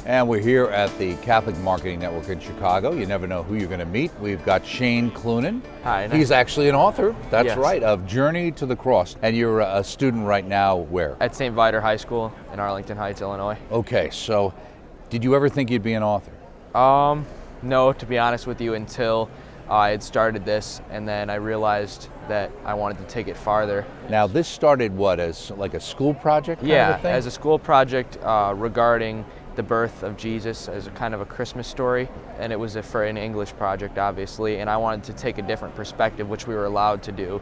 And we're here at the Catholic Marketing Network in Chicago. You never know who you're going to meet. We've got Shane Clunan. Hi. He's actually an author, that's Yes. right, of Journey to the Cross. And you're a student right now where? At St. Viator High School in Arlington Heights, Illinois. Okay, so did you ever think you'd be an author? No, to be honest with you, until I had started this, and then I realized that I wanted to take it farther. Now, this started what, as like a school project kind Yeah, of a thing? as a school project regarding the birth of Jesus as a kind of a Christmas story, and it was for an English project, obviously, and I wanted to take a different perspective, which we were allowed to do.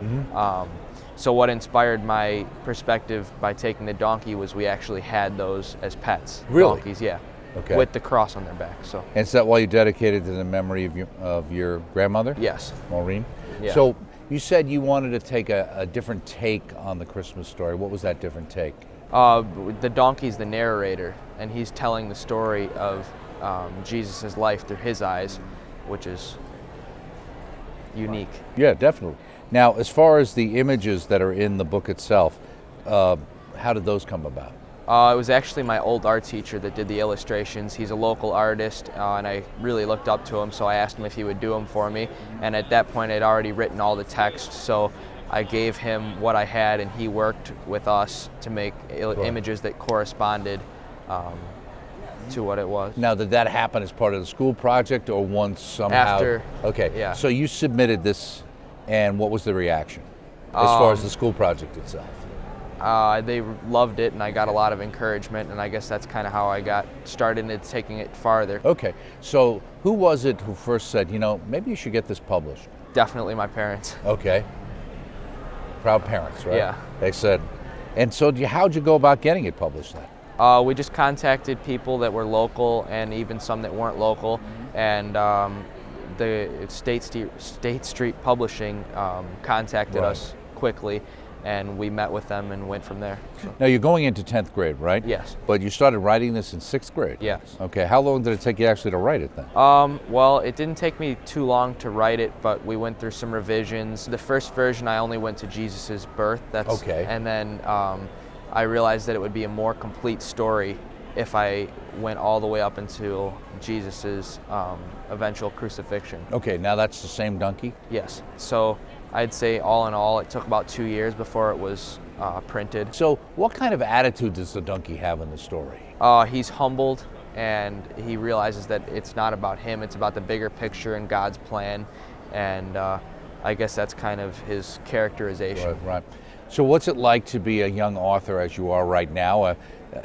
So what inspired my perspective by taking the donkey was we actually had those as pets. Really? Donkeys, yeah. Okay. With the cross on their back. So. And is that why you dedicated to the memory of your grandmother? Yes. Maureen? Yeah. So you said you wanted to take a different take on the Christmas story. What was that different take? The donkey's the narrator, and he's telling the story of Jesus' life through his eyes, which is unique. Yeah, definitely. Now, as far as the images that are in the book itself, how did those come about? It was actually my old art teacher that did the illustrations. He's a local artist, and I really looked up to him, so I asked him if he would do them for me. And at that point, I'd already written all the text, so I gave him what I had, and he worked with us to make images that corresponded to what it was. Now, did that happen as part of the school project, or once somehow? After. Okay, yeah. So you submitted this, and what was the reaction as far as the school project itself? They loved it, and I got a lot of encouragement, and I guess that's kind of how I got started in taking it farther. Okay, so who was it who first said, you know, maybe you should get this published? Definitely my parents. Okay. Proud parents, right? Yeah. They said, and so how'd you go about getting it published then? We just contacted people that were local and even some that weren't local, and the State Street Publishing contacted us quickly, and we met with them and went from there. So. Now, you're going into 10th grade, right? Yes. But you started writing this in 6th grade? Yes. Okay, how long did it take you actually to write it then? Well, it didn't take me too long to write it, but we went through some revisions. The first version, I only went to Jesus' birth. That's okay. And then I realized that it would be a more complete story if I went all the way up until Jesus' eventual crucifixion. Okay, now that's the same donkey? Yes. So I'd say all in all, it took about 2 years before it was printed. So what kind of attitude does the donkey have in the story? He's humbled, and he realizes that it's not about him, it's about the bigger picture and God's plan, and I guess that's kind of his characterization. Right. So what's it like to be a young author as you are right now?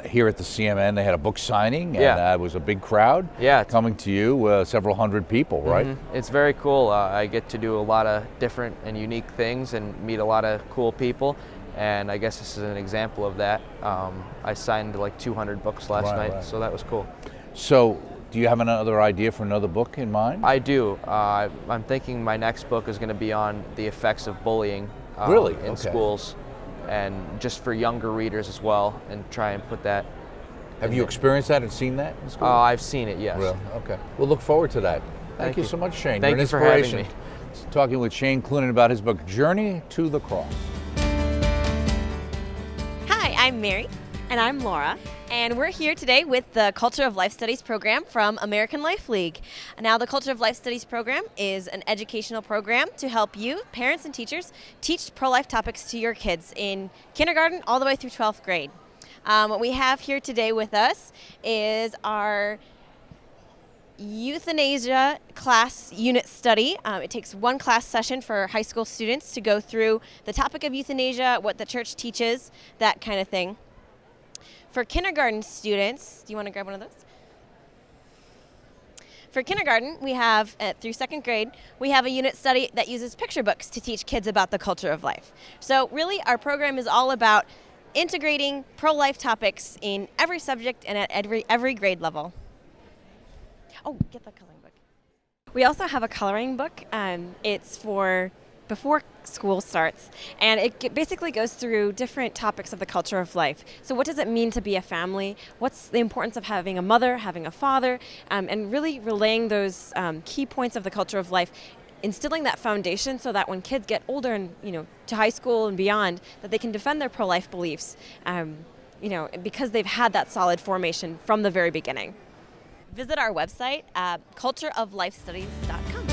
Here at the CMN, they had a book signing, and it was a big crowd coming to you, several hundred people, right? Mm-hmm. It's very cool. I get to do a lot of different and unique things and meet a lot of cool people, and I guess this is an example of that. I signed like 200 books last night, so that was cool. So do you have another idea for another book in mind? I do. I'm thinking my next book is going to be on the effects of bullying in schools, and just for younger readers as well, and try and put that. Have you experienced that and seen that in school? I've seen it, yes. Really? Okay. We'll look forward to that. Thank you so much, Shane. Thank You're an you for having inspiration. me. Talking with Shane Clunan about his book, Journey to the Cross. Hi, I'm Mary. And I'm Laura, and we're here today with the Culture of Life Studies program from American Life League. Now, the Culture of Life Studies program is an educational program to help you, parents and teachers, teach pro-life topics to your kids in kindergarten all the way through 12th grade. What we have here today with us is our euthanasia class unit study. It takes one class session for high school students to go through the topic of euthanasia, what the church teaches, that kind of thing. For kindergarten students, do you want to grab one of those? For kindergarten, we have, through 2nd grade, we have a unit study that uses picture books to teach kids about the culture of life. So really, our program is all about integrating pro-life topics in every subject and at every grade level. Oh, get the coloring book. We also have a coloring book. It's for before school starts, and it basically goes through different topics of the culture of life. So what does it mean to be a family? What's the importance of having a mother, having a father, and really relaying those key points of the culture of life, instilling that foundation so that when kids get older and to high school and beyond, that they can defend their pro-life beliefs, because they've had that solid formation from the very beginning. visit our website at cultureoflifestudies.com.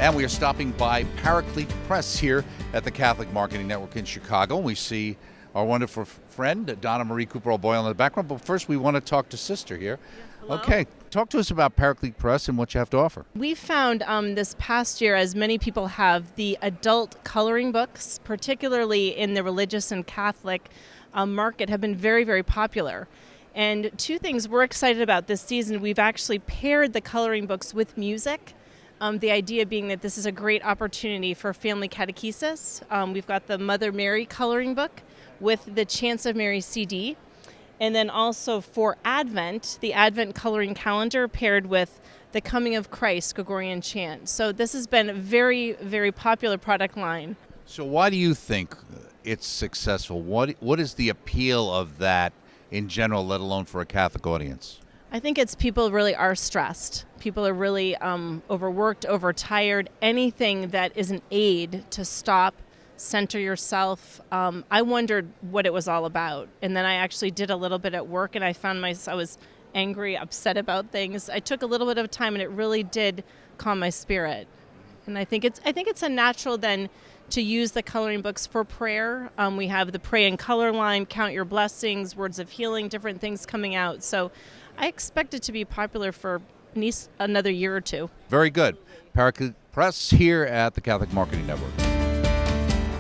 And we are stopping by Paraclete Press here at the Catholic Marketing Network in Chicago. We see our wonderful friend, Donna Marie Cooper O'Boyle in the background. But first, we want to talk to Sister here. Hello. Okay, talk to us about Paraclete Press and what you have to offer. We found this past year, as many people have, the adult coloring books, particularly in the religious and Catholic market, have been very, very popular. And two things we're excited about this season, we've actually paired the coloring books with music. The idea being that this is a great opportunity for family catechesis. We've got the Mother Mary coloring book with the Chants of Mary CD. And then also for Advent, the Advent coloring calendar paired with the Coming of Christ Gregorian chant. So this has been a very, very popular product line. So why do you think it's successful? What is the appeal of that in general, let alone for a Catholic audience? I think it's people really are stressed. People are really overworked, overtired. Anything that is an aid to stop, center yourself. I wondered what it was all about. And then I actually did a little bit at work, and I found I was angry, upset about things. I took a little bit of time, and it really did calm my spirit. And I think it's a natural then to use the coloring books for prayer. We have the Pray and Color line, Count Your Blessings, Words of Healing, different things coming out. So I expect it to be popular for at least another year or two. Very good. Paraclete Press here at the Catholic Marketing Network.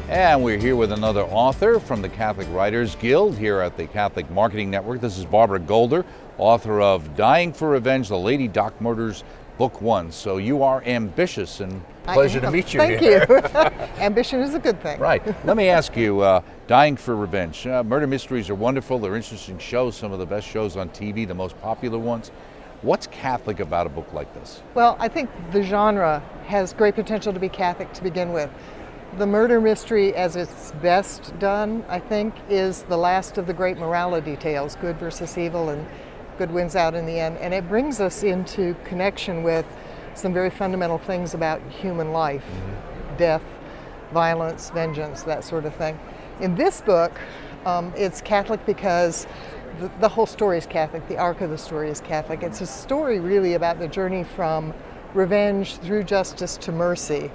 And we're here with another author from the Catholic Writers Guild here at the Catholic Marketing Network. This is Barbara Golder, author of Dying for Revenge, The Lady Doc Murders, Book 1. So you are ambitious, and pleasure to meet you Thank here. you. Ambition is a good thing. Right. Let me ask you, Dying for Revenge. Murder mysteries are wonderful. They're interesting shows, some of the best shows on TV, the most popular ones. What's Catholic about a book like this? Well, I think the genre has great potential to be Catholic to begin with. The murder mystery, as it's best done, I think, is the last of the great morality tales, good versus evil, and good wins out in the end. And it brings us into connection with some very fundamental things about human life, death, violence, vengeance, that sort of thing. In this book, it's Catholic because the whole story is Catholic. The arc of the story is Catholic. It's a story really about the journey from revenge through justice to mercy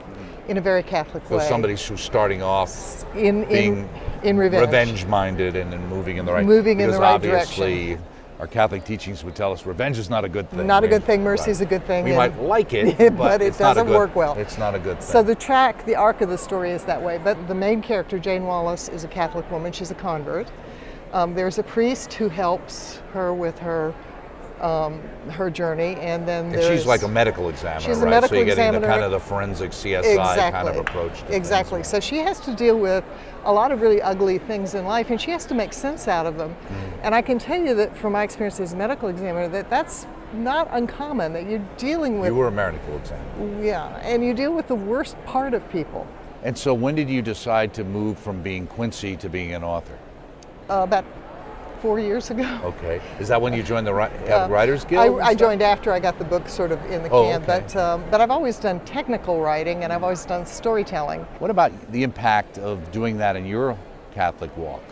in a very Catholic way. So somebody who's starting off in revenge, revenge-minded and then moving in the right direction. Our Catholic teachings would tell us revenge is not a good thing. Not a good thing. Mercy is a good thing. We might like it, but it doesn't work well. It's not a good thing. So the arc of the story is that way. But the main character, Jane Wallace, is a Catholic woman. She's a convert. There's a priest who helps her with her journey, and then she's like a medical examiner. She's a right? medical so you're getting examiner. The kind of the forensic CSI kind of approach. Exactly. So she has to deal with a lot of really ugly things in life, and she has to make sense out of them. And I can tell you that from my experience as a medical examiner, that's not uncommon, that you're dealing with... You were a medical examiner. Yeah, and you deal with the worst part of people. And so when did you decide to move from being Quincy to being an author? About 4 years ago. Okay. Is that when you joined the Catholic Writers Guild? I joined after I got the book sort of in the can, okay. But I've always done technical writing, and I've always done storytelling. What about the impact of doing that in your Catholic walk?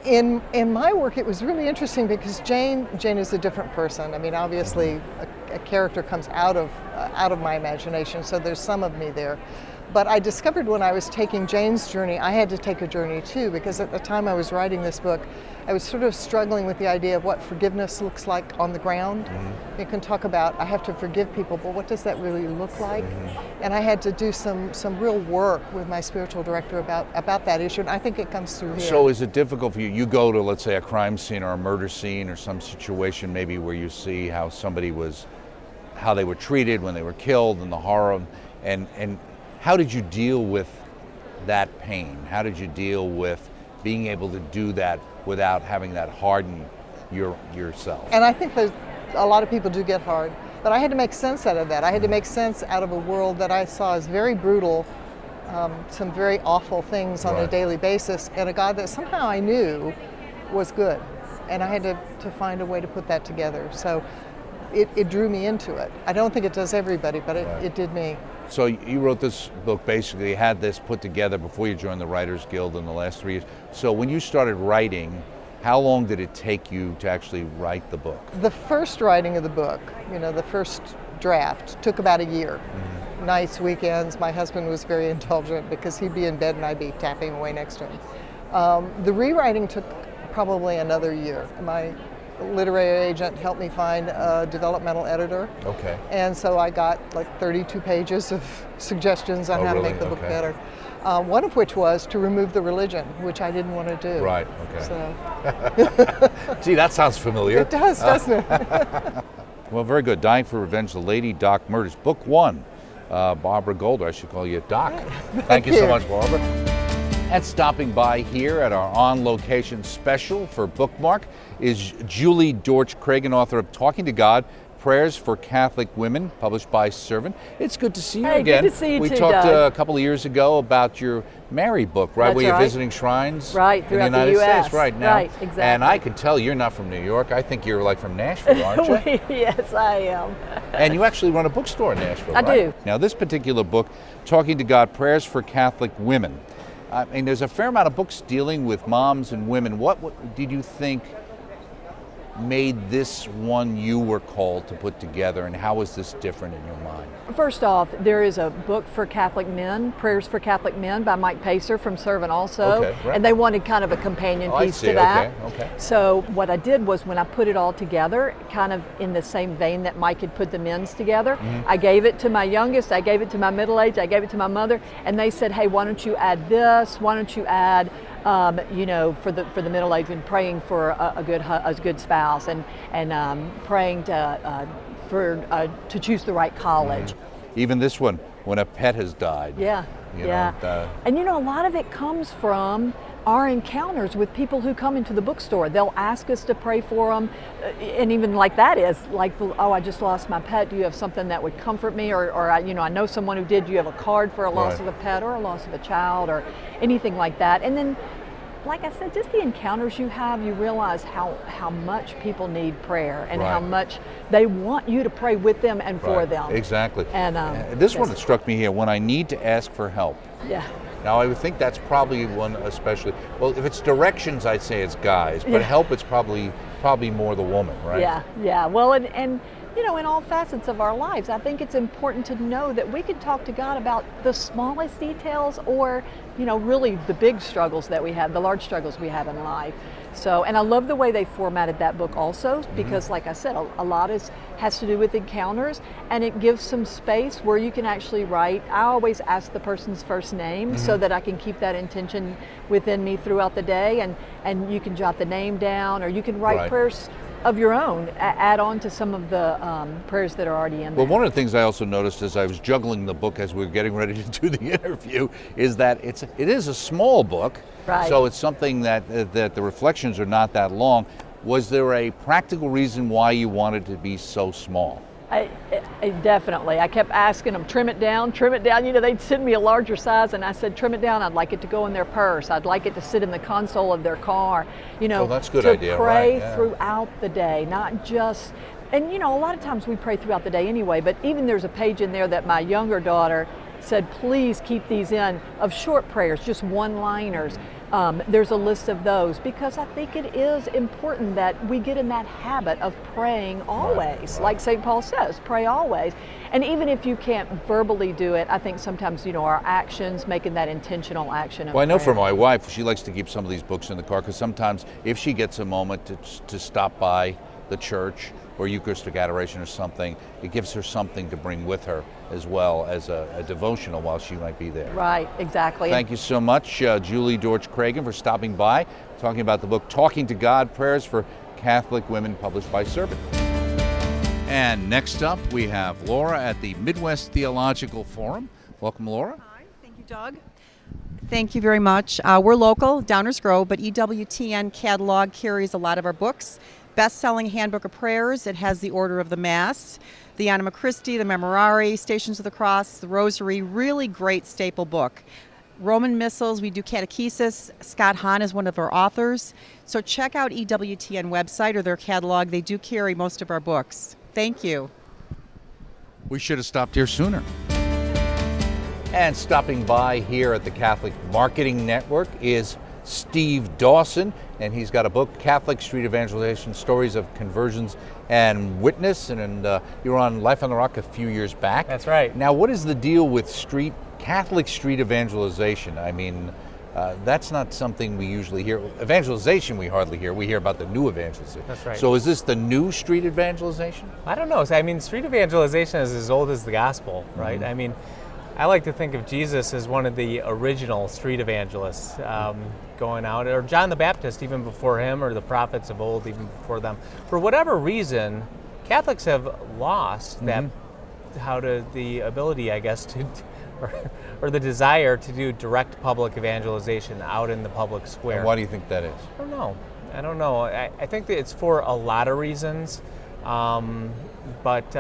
In my work, it was really interesting because Jane is a different person. I mean, obviously, a character comes out of my imagination, so there's some of me there. But I discovered when I was taking Jane's journey, I had to take a journey too, because at the time I was writing this book, I was sort of struggling with the idea of what forgiveness looks like on the ground. You can talk about, I have to forgive people, but what does that really look like? And I had to do some real work with my spiritual director about that issue, and I think it comes through here. So is it difficult for you? You go to, let's say, a crime scene or a murder scene or some situation maybe where you see how how they were treated when they were killed and the horror, and how did you deal with that pain? How did you deal with being able to do that without having that harden yourself? And I think that a lot of people do get hard, but I had to make sense out of that. I had to make sense out of a world that I saw as very brutal, some very awful things on a daily basis, and a God that somehow I knew was good. And I had to find a way to put that together. So it drew me into it. I don't think it does everybody, but it did me. So you wrote this book, basically had this put together before you joined the Writers Guild in the last 3 years. So when you started writing, How long did it take you to actually write the book? The first writing of the book, the first draft, took about a year. Nights, weekends. My husband was very indulgent because he'd be in bed and I'd be tapping away next to him. The rewriting took probably another year. My literary agent helped me find a developmental editor. Okay. And so I got like 32 pages of suggestions on how to make the book better. One of which was to remove the religion, which I didn't want to do. Right, okay. So. Gee, that sounds familiar. It does, doesn't it? Well, very good. Dying for Revenge, The Lady Doc Murders, Book 1. Barbara Golder, I should call you Doc. Thank you so much, Barbara. And stopping by here at our on-location special for Bookmark is Julie Dorch-Cragen, author of Talking to God, Prayers for Catholic Women, published by Servant. It's good to see you again. Good to see you we too, talked Doug. a couple of years ago about your Mary book, right? That's where you're right. visiting shrines Right, in the throughout the United US. States right now. Right, exactly. And I can tell you're not from New York. I think you're like from Nashville, aren't you? Yes, I am. And you actually run a bookstore in Nashville, I right? do. Now, this particular book, Talking to God, Prayers for Catholic Women. I mean, there's a fair amount of books dealing with moms and women. What did you think made this one you were called to put together, and how is this different in your mind? First off, there is a book for Catholic men, Prayers for Catholic Men by Mike Pacer from Servant also. Okay, right. And they wanted kind of a companion Oh, I piece see. to that. Okay. So what I did was when I put it all together, kind of in the same vein that Mike had put the men's together, I gave it to my youngest, I gave it to my middle age, I gave it to my mother, and they said, hey, why don't you add this? Why don't you add for the middle age and praying for a good spouse and praying to choose the right college. Even this one, when a pet has died. Yeah, and a lot of it comes from our encounters with people who come into the bookstore. They'll ask us to pray for them, and even like that is like, oh, I just lost my pet. Do you have something that would comfort me? Or I know someone who did. Do you have a card for a loss of a pet or a loss of a child or anything like that? And then, like I said, just the encounters you have, you realize how much people need prayer and how much they want you to pray with them and for them. Exactly. And this one that struck me here, when I need to ask for help. Yeah. Now, I would think that's probably one especially. Well, if it's directions, I'd say it's guys, but help, it's probably more the woman, right? Yeah. Well, and in all facets of our lives, I think it's important to know that we can talk to God about the smallest details or, really the big struggles that we have, the large struggles we have in life. So, and I love the way they formatted that book also, because like I said, a lot has to do with encounters, and it gives some space where you can actually write. I always ask the person's first name so that I can keep that intention within me throughout the day, and you can jot the name down, or you can write prayers of your own, add on to some of the prayers that are already in there. Well, one of the things I also noticed as I was juggling the book as we were getting ready to do the interview is that it is a small book, so it's something that the reflections are not that long. Was there a practical reason why you wanted to be so small? I definitely. I kept asking them, trim it down. They'd send me a larger size, and I said, trim it down. I'd like it to go in their purse. I'd like it to sit in the console of their car. Oh, that's a good to idea, pray right? throughout the day, not just. And a lot of times we pray throughout the day anyway. But even there's a page in there that my younger daughter said, please keep these in, of short prayers, just one-liners. There's a list of those, because I think it is important that we get in that habit of praying always. Like St. Paul says, pray always. And even if you can't verbally do it, I think sometimes, our actions, making that intentional action of Well, I know prayer. for my wife, she likes to keep some of these books in the car, because sometimes if she gets a moment to stop by the church or Eucharistic adoration or something, it gives her something to bring with her as well as a devotional while she might be there. Right, exactly. Thank you so much, Julie Dorch-Cragen, for stopping by, talking about the book Talking to God, Prayers for Catholic Women, published by Servant. And next up, we have Laura at the Midwest Theological Forum. Welcome, Laura. Hi, thank you, Doug. Thank you very much. We're local, Downers Grove, but EWTN catalog carries a lot of our books. Best-selling Handbook of Prayers. It has the Order of the Mass, the Anima Christi, the Memorare, Stations of the Cross, the Rosary. Really great staple book. Roman Missals, we do catechesis. Scott Hahn is one of our authors. So check out EWTN website or their catalog. They do carry most of our books. Thank you. We should have stopped here sooner. And stopping by here at the Catholic Marketing Network is Steve Dawson, and he's got a book, Catholic Street Evangelization, Stories of Conversions and Witness, and you were on Life on the Rock a few years back. That's right. Now, what is the deal with Catholic street evangelization? I mean, that's not something we usually hear. Evangelization we hardly hear. We hear about the new evangelization. That's right. So is this the new street evangelization? I don't know. I mean, street evangelization is as old as the gospel, right? I mean, I like to think of Jesus as one of the original street evangelists going out, or John the Baptist even before him, or the prophets of old even before them. For whatever reason, Catholics have lost the ability, I guess, to or the desire to do direct public evangelization out in the public square. And why do you think that is? I don't know. I think that it's for a lot of reasons, but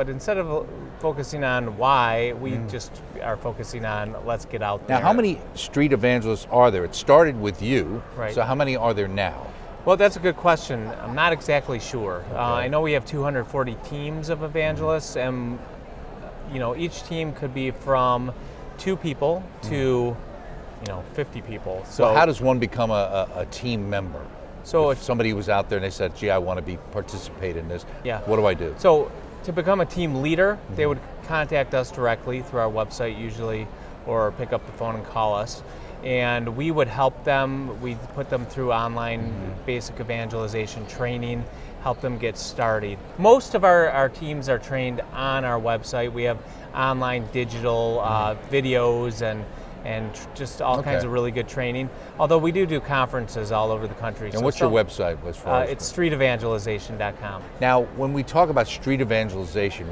instead of focusing on why, we just are focusing on let's get out there. Now, how many street evangelists are there? It started with you, right? So how many are there now? Well, that's a good question. I'm not exactly sure. Okay. I know we have 240 teams of evangelists, and each team could be from 2 people to 50 people. So how does one become a team member? So if somebody was out there and they said, gee, I want to participate in this, what do I do? So to become a team leader, they would contact us directly through our website usually, or pick up the phone and call us. And we would help them. We'd put them through online basic evangelization training, help them get started. Most of our teams are trained on our website. We have online digital videos and just all kinds of really good training. Although we do conferences all over the country. And what's your website? It's streetevangelization.com. Now, when we talk about street evangelization,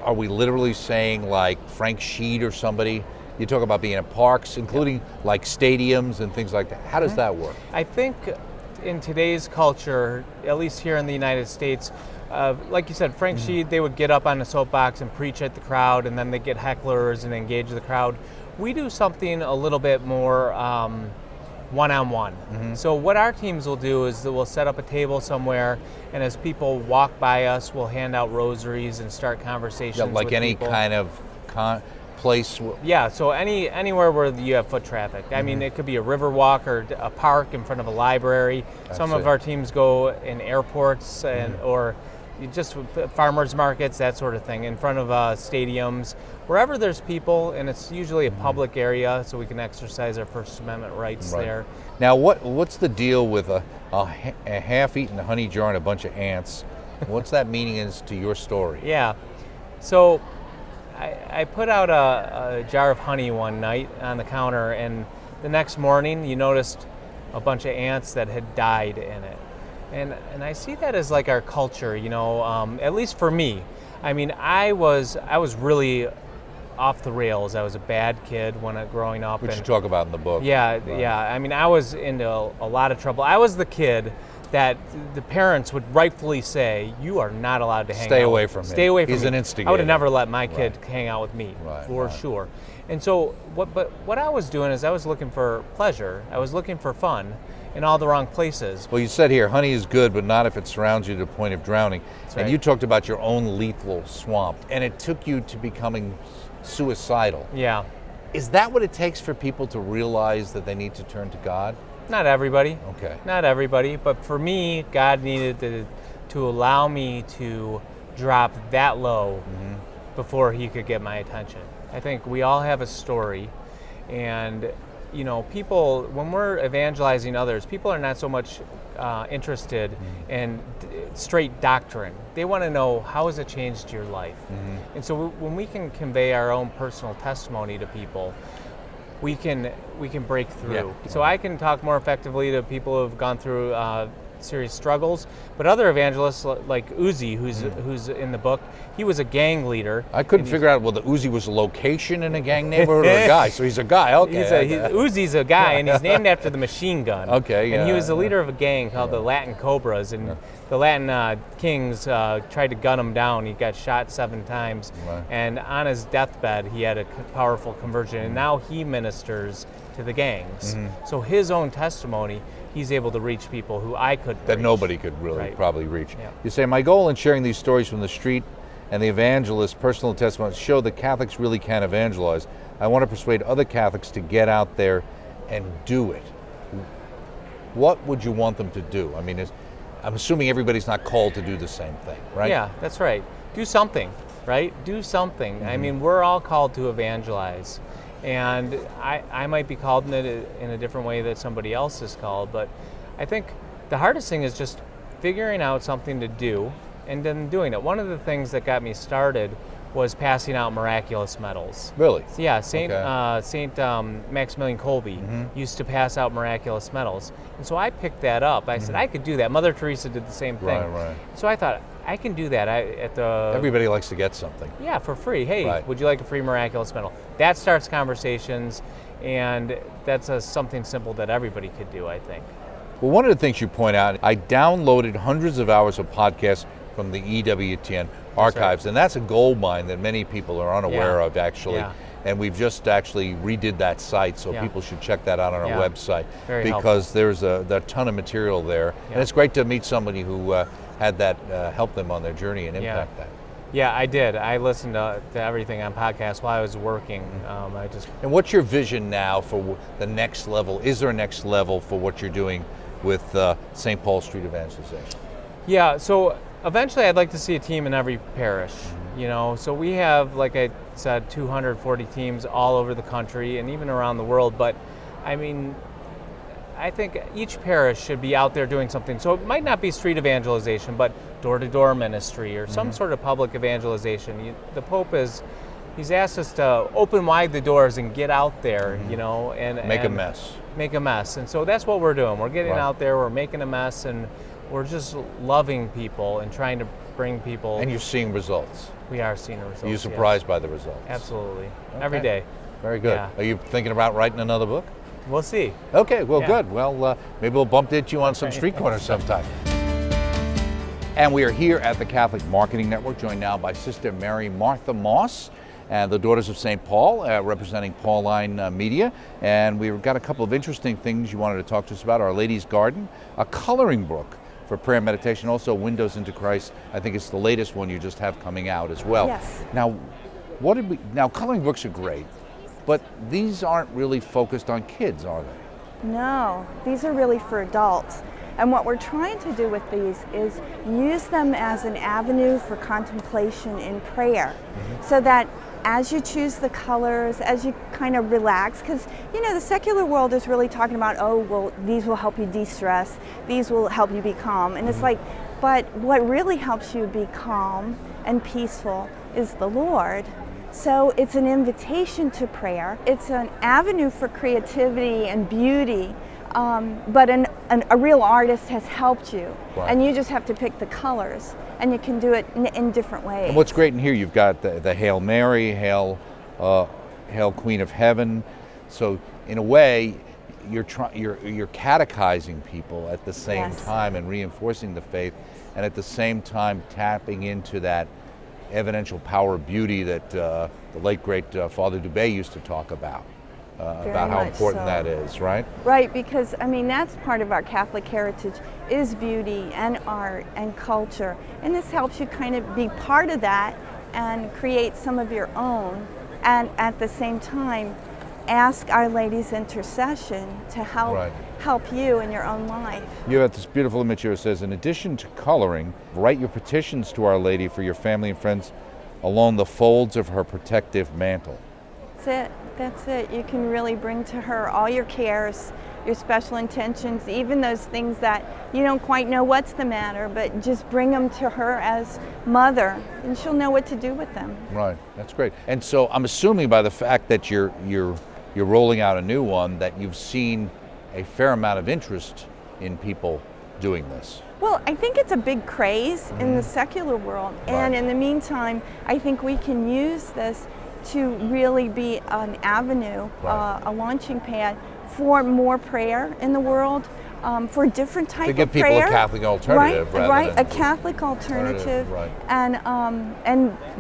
are we literally saying like Frank Sheed or somebody? You talk about being in parks, including like stadiums and things like that. How does that work? I think in today's culture, at least here in the United States, like you said, Frank Sheed, they would get up on a soapbox and preach at the crowd, and then they get hecklers and engage the crowd. We do something a little bit more one-on-one. So what our teams will do is that we'll set up a table somewhere, and as people walk by us, we'll hand out rosaries and start conversations like with any people. Kind of place? Yeah, so anywhere where you have foot traffic. I mean, it could be a river walk or a park in front of a library. Some of our teams go in airports or just farmers markets, that sort of thing, in front of stadiums, wherever there's people, and it's usually a public area, so we can exercise our First Amendment rights there. Now, what's the deal with a half-eaten honey jar and a bunch of ants? What's that meaning is to your story? Yeah, so I put out a jar of honey one night on the counter, and the next morning you noticed a bunch of ants that had died in it. And I see that as like our culture, at least for me. I mean, I was really off the rails. I was a bad kid growing up. Which you talk about in the book. Yeah, yeah. I mean, I was into a lot of trouble. I was the kid that the parents would rightfully say, you are not allowed to hang out. Stay away from him. Stay away from me. He's an instigator. I would have never let my kid hang out with me, for sure. And so, what I was doing is I was looking for pleasure. I was looking for fun in all the wrong places. Well, you said here, honey is good, but not if it surrounds you to the point of drowning. That's and you talked about your own lethal swamp, and it took you to becoming suicidal. Yeah. Is that what it takes for people to realize that they need to turn to God? Not everybody. Okay. Not everybody, but for me, God needed to allow me to drop that low before he could get my attention. I think we all have a story, and people, when we're evangelizing others, people are not so much interested in straight doctrine. They want to know, how has it changed your life? And so when we can convey our own personal testimony to people, we can break through. Yeah. So I can talk more effectively to people who have gone through serious struggles, but other evangelists like Uzi, who's in the book, he was a gang leader. I couldn't figure out whether Uzi was a location in a gang neighborhood or a guy. So he's a guy. Okay. Uzi's a guy, and he's named after the machine gun. Okay. And he was the leader of a gang called the Latin Cobras, and the Latin kings tried to gun him down. He got shot 7 times, and on his deathbed, he had a powerful conversion, and now he ministers to the gangs. So his own testimony, he's able to reach people who I couldn't that reach. Nobody could really probably reach. Yeah. You say, my goal in sharing these stories from the street and the evangelist's personal testimony show that Catholics really can evangelize. I want to persuade other Catholics to get out there and do it. what would you want them to do? I mean, I'm assuming everybody's not called to do the same thing, right? Yeah, that's right. Do something, right? Do something. I mean, we're all called to evangelize. And I might be called in a different way that somebody else is called, but I think the hardest thing is just figuring out something to do and then doing it. One of the things that got me started was passing out miraculous medals. Really? Yeah, Saint Maximilian Kolbe used to pass out miraculous medals. And so I picked that up. I said, I could do that. Mother Teresa did the same thing. Right. So I thought, I can do that. Everybody likes to get something. Yeah, for free. Hey, would you like a free miraculous medal? That starts conversations, and that's something simple that everybody could do, I think. Well, one of the things you point out, I downloaded hundreds of hours of podcasts from the EWTN archives, and that's a gold mine that many people are unaware of, actually. Yeah. And we've just actually redid that site, so people should check that out on our website. Very because there's a ton of material there, and it's great to meet somebody who had that help them on their journey and impact that. Yeah, I did. I listened to everything on podcasts while I was working. And what's your vision now for the next level? Is there a next level for what you're doing with St. Paul Street evangelization? Yeah, so eventually I'd like to see a team in every parish. You know, so we have, like I said, 240 teams all over the country and even around the world. But I mean, I think each parish should be out there doing something. So it might not be street evangelization, but door-to-door ministry or some sort of public evangelization. The Pope he's asked us to open wide the doors and get out there, you know, and make a mess. Make a mess. And so that's what we're doing. We're getting out there, we're making a mess, and we're just loving people and trying to bring people. And you're seeing results. We are seeing the results. Are you surprised by the results? Absolutely. Okay. Every day. Very good. Yeah. Are you thinking about writing another book? We'll see. Okay, well, good. Well, maybe we'll bump into you on some street corners sometime. And we are here at the Catholic Marketing Network, joined now by Sister Mary Martha Moss and the Daughters of St. Paul, representing Pauline Media. And we've got a couple of interesting things you wanted to talk to us about. Our Lady's Garden, a coloring book for prayer and meditation, also Windows into Christ. I think it's the latest one you just have coming out as well. Yes. Now, coloring books are great, but these aren't really focused on kids, are they? No, these are really for adults. And what we're trying to do with these is use them as an avenue for contemplation in prayer, so that as you choose the colors, as you kind of relax, because you know the secular world is really talking about, oh, well, these will help you de-stress, these will help you be calm, and it's like, but what really helps you be calm and peaceful is the Lord. So it's an invitation to prayer. It's an avenue for creativity and beauty, but a real artist has helped you, and you just have to pick the colors, and you can do it in different ways. And what's great in here, you've got the Hail Mary, Hail Queen of Heaven. So in a way, you're catechizing people at the same time and reinforcing the faith, and at the same time tapping into that evidential power of beauty that the late great Father Dubé used to talk about how important that is, right? Right, because I mean that's part of our Catholic heritage is beauty and art and culture, and this helps you kind of be part of that and create some of your own, and at the same time ask Our Lady's intercession to help you in your own life. You have this beautiful image here that says, in addition to coloring, write your petitions to Our Lady for your family and friends along the folds of her protective mantle. That's it. You can really bring to her all your cares, your special intentions, even those things that you don't quite know what's the matter, but just bring them to her as mother, and she'll know what to do with them. Right, that's great. And so I'm assuming by the fact that you're rolling out a new one that you've seen a fair amount of interest in people doing this. Well, I think it's a big craze in the secular world, and in the meantime, I think we can use this to really be an avenue, a launching pad for more prayer in the world, for different type of prayer. To give people a Catholic alternative, a Catholic alternative, and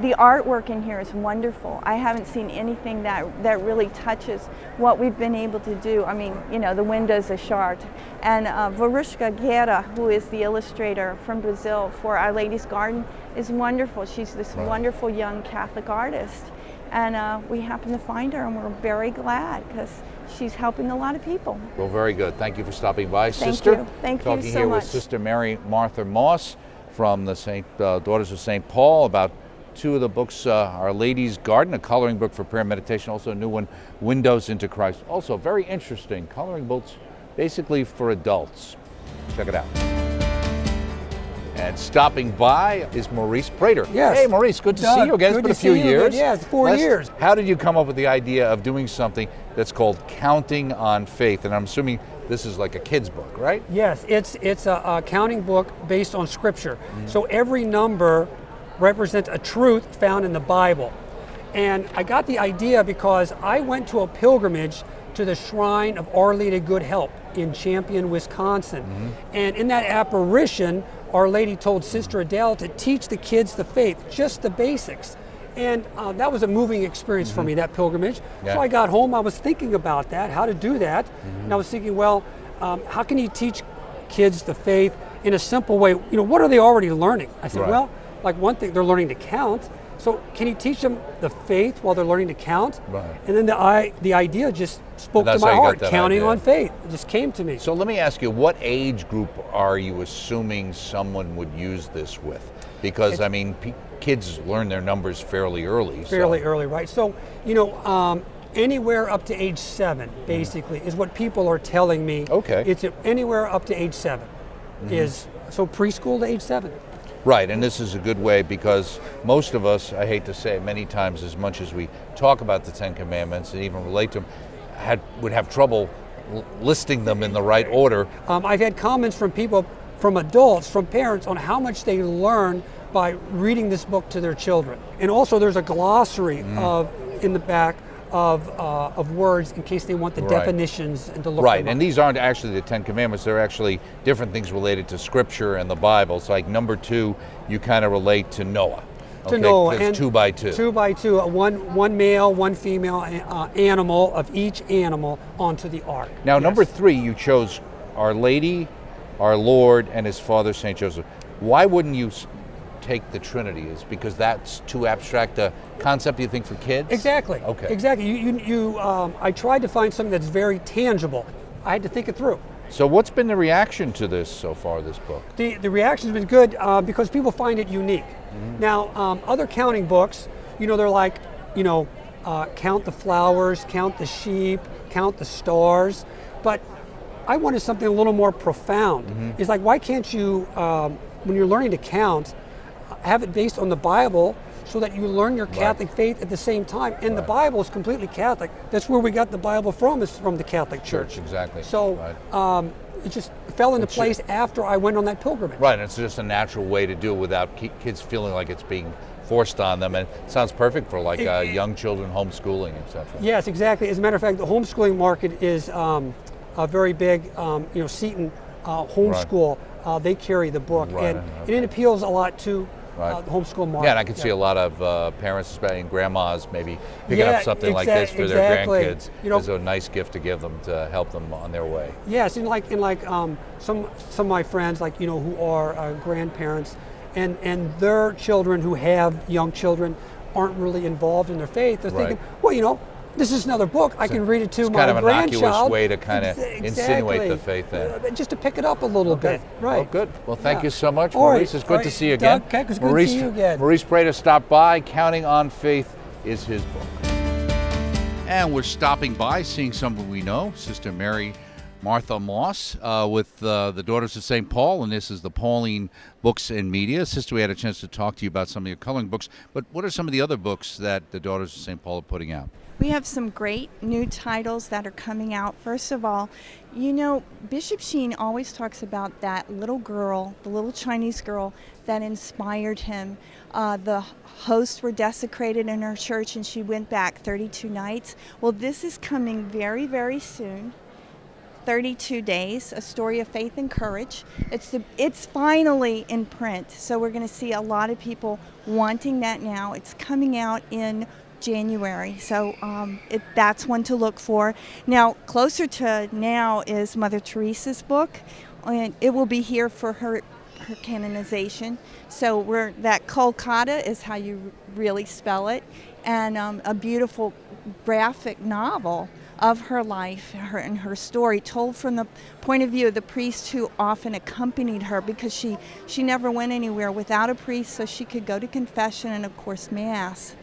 the artwork in here is wonderful. I haven't seen anything that really touches what we've been able to do. I mean, you know, the windows are sharp, and Varushka Guerra, who is the illustrator from Brazil for Our Lady's Garden, is wonderful. She's this wonderful young Catholic artist. And we happened to find her, and we're very glad because she's helping a lot of people. Well, very good. Thank you for stopping by, Thank Sister. you. Thank you Talking so here much. with Sister Mary Martha Moss from the Daughters of St. Paul about two of the books, Our Lady's Garden, a coloring book for prayer and meditation, also a new one, Windows into Christ. Also very interesting, coloring books basically for adults. Check it out. And stopping by is Maurice Prater. Yes. Hey, Maurice, good to Doug, see you again. It's good been a to few see you years. again. Yeah, it's 4 years. How did you come up with the idea of doing something that's called Counting on Faith? And I'm assuming this is like a kid's book, right? Yes, it's a counting book based on Scripture. So every number represents a truth found in the Bible. And I got the idea because I went to a pilgrimage to the Shrine of Our Lady of Good Help in Champion, Wisconsin. And in that apparition, Our Lady told Sister Adele to teach the kids the faith, just the basics. And that was a moving experience for me, that pilgrimage. Yeah. So I got home, I was thinking about that, how to do that. And I was thinking, well, how can you teach kids the faith in a simple way? You know, what are they already learning? I said, Right. well, like one thing, they're learning to count. So can you teach them the faith while they're learning to count? Right. And then the idea just spoke to That's my how you got heart, that counting idea. on faith. It just came to me. So let me ask you, what age group are you assuming someone would use this with? Because, I mean, kids learn their numbers fairly early. Fairly early, right? So, you know, anywhere up to age 7, basically, is what people are telling me. Okay. It's anywhere up to age 7 is, so preschool to age 7. Right, and this is a good way because most of us, I hate to say it many times, as much as we talk about the Ten Commandments and even relate to them, would have trouble listing them in the right order. I've had comments from people, from adults, from parents, on how much they learn by reading this book to their children. And also there's a glossary in the back of words in case they want the definitions and to look Right, them up. and these aren't actually the Ten Commandments, they're actually different things related to Scripture and the Bible. It's like number 2, you kind of relate to Noah. To Noah, It's and 2 by 2. 2 by 2, one male, one female animal of each animal onto the ark. Now, Yes. number 3, you chose Our Lady, our Lord, and His Father, St. Joseph. Why wouldn't you take the Trinity? Is because that's too abstract a concept, do you think, for kids? Exactly. Okay. Exactly. I tried to find something that's very tangible. I had to think it through. So what's been the reaction to this so far, this book? The reaction's been good because people find it unique. Now, other counting books, you know, they're like, you know, count the flowers, count the sheep, count the stars. But I wanted something a little more profound. It's like, why can't you, when you're learning to count, have it based on the Bible so that you learn your Catholic faith at the same time? And the Bible is completely Catholic. That's where we got the Bible from, is from the Catholic Church. Exactly. So it just fell into place after I went on that pilgrimage. Right, and it's just a natural way to do it without kids feeling like it's being forced on them, and it sounds perfect for like young children homeschooling, etc. Yes, exactly. As a matter of fact, the homeschooling market is a very big, you know, Seton homeschool. They carry the book, and it appeals a lot to the homeschool market. Yeah, and I can see a lot of parents, especially grandmas, maybe picking up something like this for their grandkids. You know, as a nice gift to give them to help them on their way. Yes, and like some of my friends, like, you know, who are grandparents, and their children who have young children aren't really involved in their faith. They're thinking, well, you know, this is another book. I can read it to my grandchild. It's kind of an innocuous way to kind of insinuate the faith in. Just to pick it up a little bit. Right. Well, good. Well, thank you so much, All Maurice. right. It's good to see you again. Doug, it's good to see you again. Maurice Prater stopped by. Counting on Faith is his book. And we're stopping by, seeing someone we know, Sister Mary Martha Moss with the Daughters of St. Paul, and this is the Pauline Books and Media. Sister, we had a chance to talk to you about some of your coloring books, but what are some of the other books that the Daughters of St. Paul are putting out? We have some great new titles that are coming out. First of all, you know, Bishop Sheen always talks about that little girl, the little Chinese girl that inspired him. The hosts were desecrated in her church and she went back 32 nights. Well, this is coming very, very soon. 32 Days, A Story of Faith and Courage. It's finally in print, so we're going to see a lot of people wanting that now. It's coming out in January, so that's one to look for. Now, closer to now is Mother Teresa's book, and it will be here for her canonization. So that Kolkata is how you really spell it, and a beautiful graphic novel of her life and her story, told from the point of view of the priest who often accompanied her, because she never went anywhere without a priest, so she could go to confession and, of course, Mass.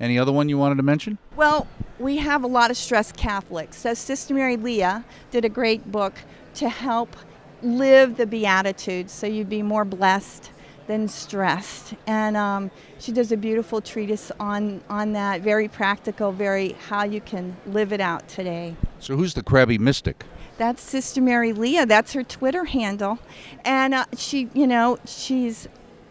Any other one you wanted to mention? Well, we have a lot of stressed Catholics. So Sister Mary Leah did a great book to help live the Beatitudes, so you'd be more blessed than stressed. And she does a beautiful treatise on that, very practical, very how you can live it out today. So who's the crabby mystic? That's Sister Mary Leah. That's her Twitter handle. And she's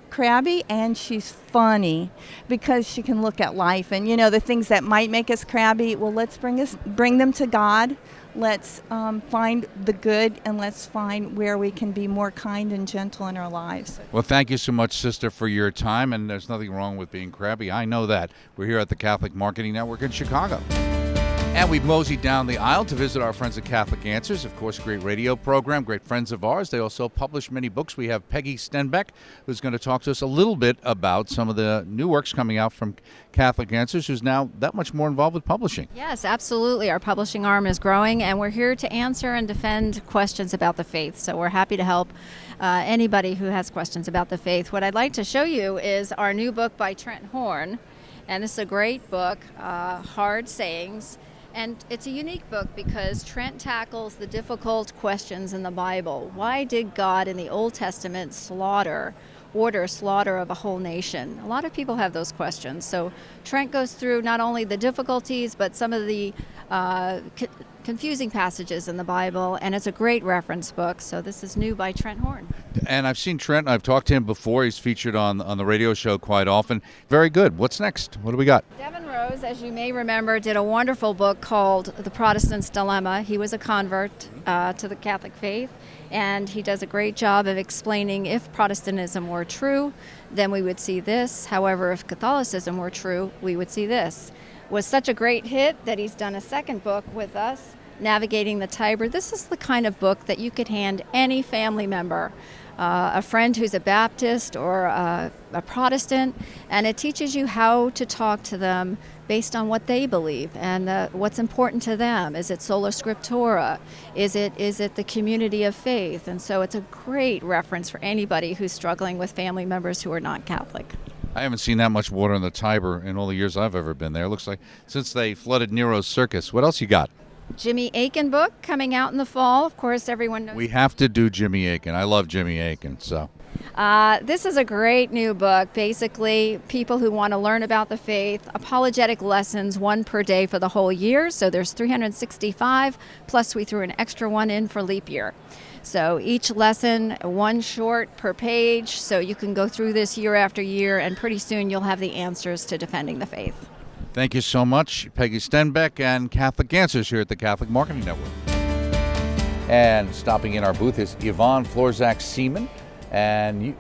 crabby and she's funny because she can look at life and the things that might make us crabby. Well, let's bring them to God. Let's find the good, and let's find where we can be more kind and gentle in our lives. Well, thank you so much, Sister, for your time, and there's nothing wrong with being crabby. I know that. We're here at the Catholic Marketing Network in Chicago. And we've moseyed down the aisle to visit our friends at Catholic Answers. Of course, a great radio program, great friends of ours. They also publish many books. We have Peggy Stenbeck, who's going to talk to us a little bit about some of the new works coming out from Catholic Answers, who's now that much more involved with publishing. Yes, absolutely. Our publishing arm is growing, and we're here to answer and defend questions about the faith. So we're happy to help anybody who has questions about the faith. What I'd like to show you is our new book by Trent Horn, and this is a great book, Hard Sayings. And it's a unique book because Trent tackles the difficult questions in the Bible. Why did God in the Old Testament order slaughter of a whole nation? A lot of people have those questions. So Trent goes through not only the difficulties, but some of the confusing passages in the Bible, and it's a great reference book. So this is new by Trent Horn. And I've seen Trent. I've talked to him before. He's featured on the radio show quite often. Very good. What's next? What do we got? Devin Rose, as you may remember, did a wonderful book called The Protestant's Dilemma. He was a convert to the Catholic faith, and he does a great job of explaining if Protestantism were true, then we would see this. However, if Catholicism were true, we would see this. Was such a great hit that he's done a second book with us, Navigating the Tiber. This is the kind of book that you could hand any family member, a friend who's a Baptist or a Protestant, and it teaches you how to talk to them based on what they believe and what's important to them. Is it sola scriptura? Is it the community of faith? And so it's a great reference for anybody who's struggling with family members who are not Catholic. I haven't seen that much water in the Tiber in all the years I've ever been there. It looks like since they flooded Nero's circus. What else you got? Jimmy Akin book coming out in the fall. Of course, everyone knows. We have to do Jimmy Akin. I love Jimmy Akin. So this is a great new book. Basically, people who want to learn about the faith, apologetic lessons, one per day for the whole year. So there's 365, plus we threw an extra one in for leap year. So each lesson, one short per page, so you can go through this year after year, and pretty soon you'll have the answers to defending the faith. Thank you so much, Peggy Stenbeck and Catholic Answers here at the Catholic Marketing Network. And stopping in our booth is Yvonne Florzak-Seaman, and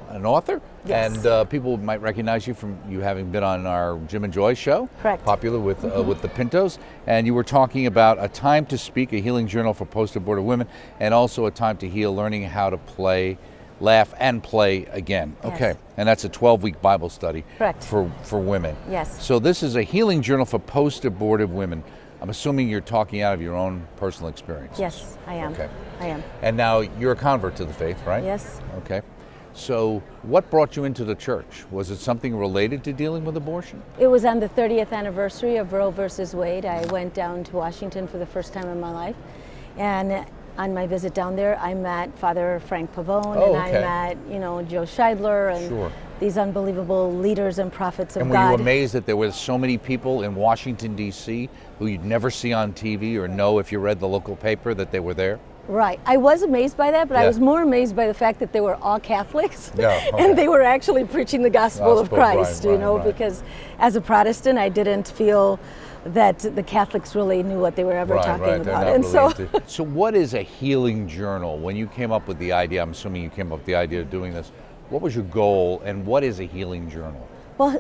an author. Yes. And people might recognize you from you having been on our Jim and Joy show. Correct. Popular with the Pintos. And you were talking about A Time to Speak, a healing journal for post-abortive women, and also A Time to Heal, learning how to play, laugh, and play again. Yes. Okay. And that's a 12-week Bible study. Correct. For women. Yes. So this is a healing journal for post-abortive women. I'm assuming you're talking out of your own personal experience. Yes, I am. Okay. I am. And now you're a convert to the faith, right? Yes. Okay. So what brought you into the church? Was it something related to dealing with abortion? It was on the 30th anniversary of Roe versus Wade. I went down to Washington for the first time in my life. And on my visit down there, I met Father Frank Pavone, and I met, Joe Scheidler, and these unbelievable leaders and prophets of God. And were you amazed that there were so many people in Washington, D.C. who you'd never see on TV or know if you read the local paper that they were there? Right. I was amazed by that, but I was more amazed by the fact that they were all Catholics. And they were actually preaching the gospel of Christ, because as a Protestant, I didn't feel that the Catholics really knew what they were ever talking about. And so what is a healing journal? When you came up with the idea, I'm assuming you came up with the idea of doing this, what was your goal, and what is a healing journal? Well,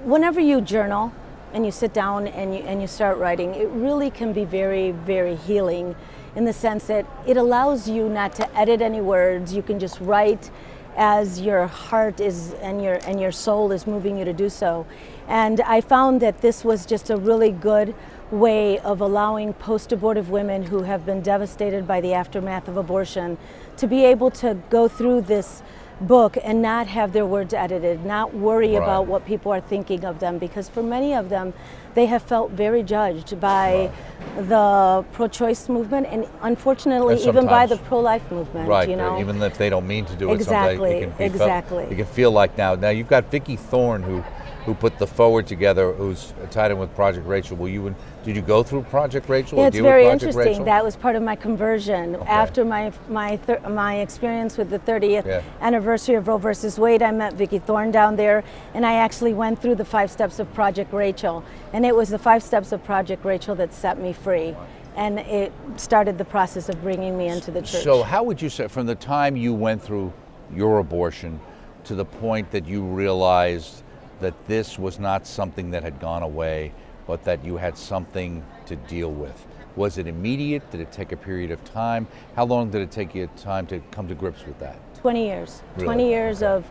whenever you journal and you sit down and you start writing, it really can be very, very healing, in the sense that it allows you not to edit any words. You can just write as your heart is and your soul is moving you to do so. And I found that this was just a really good way of allowing post-abortive women who have been devastated by the aftermath of abortion to be able to go through this book and not have their words edited, not worry about what people are thinking of them, because for many of them, they have felt very judged by the pro-choice movement and unfortunately even by the pro-life movement. Right, you know? even if they don't mean to do it, Exactly, someday exactly. you can feel like now you've got Vicki Thorne who put the forward together, who's tied in with Project Rachel. Did you go through Project Rachel? Yeah, or it's deal very with Project interesting. Rachel? That was part of my conversion. After my experience with the 30th anniversary of Roe versus Wade, I met Vicki Thorne down there, and I actually went through the 5 steps of Project Rachel. And it was the 5 steps of Project Rachel that set me free. And it started the process of bringing me into the church. So how would you say, from the time you went through your abortion to the point that you realized that this was not something that had gone away, but that you had something to deal with? Was it immediate? Did it take a period of time? How long did it take you time to come to grips with that? 20 years. Really? 20 years of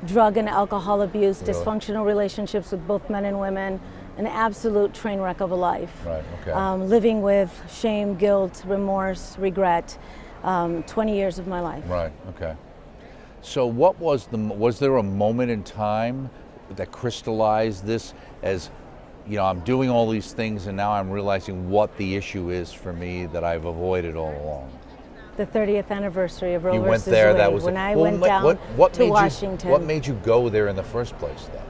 drug and alcohol abuse, dysfunctional relationships with both men and women, an absolute train wreck of a life. Right, okay. Living with shame, guilt, remorse, regret, 20 years of my life. Right, okay. So was there a moment in time that crystallized this as, I'm doing all these things and now I'm realizing what the issue is for me that I've avoided all along? The 30th anniversary of Roe You versus went there, Wade, that was when I well, went down to Washington. What made you go there in the first place then?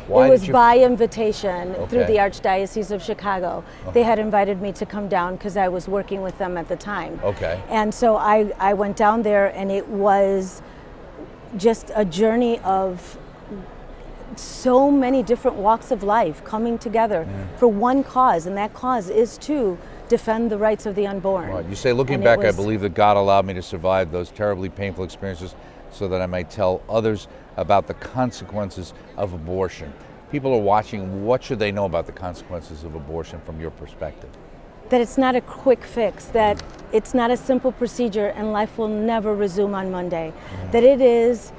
It was by invitation through the Archdiocese of Chicago. Uh-huh. They had invited me to come down because I was working with them at the time. Okay. And so I went down there, and it was just a journey of so many different walks of life coming together for one cause, and that cause is to defend the rights of the unborn. Right. You say, looking back, I believe that God allowed me to survive those terribly painful experiences so that I might tell others about the consequences of abortion. People are watching. What should they know about the consequences of abortion from your perspective? That it's not a quick fix, that it's not a simple procedure, and life will never resume on Monday. That it is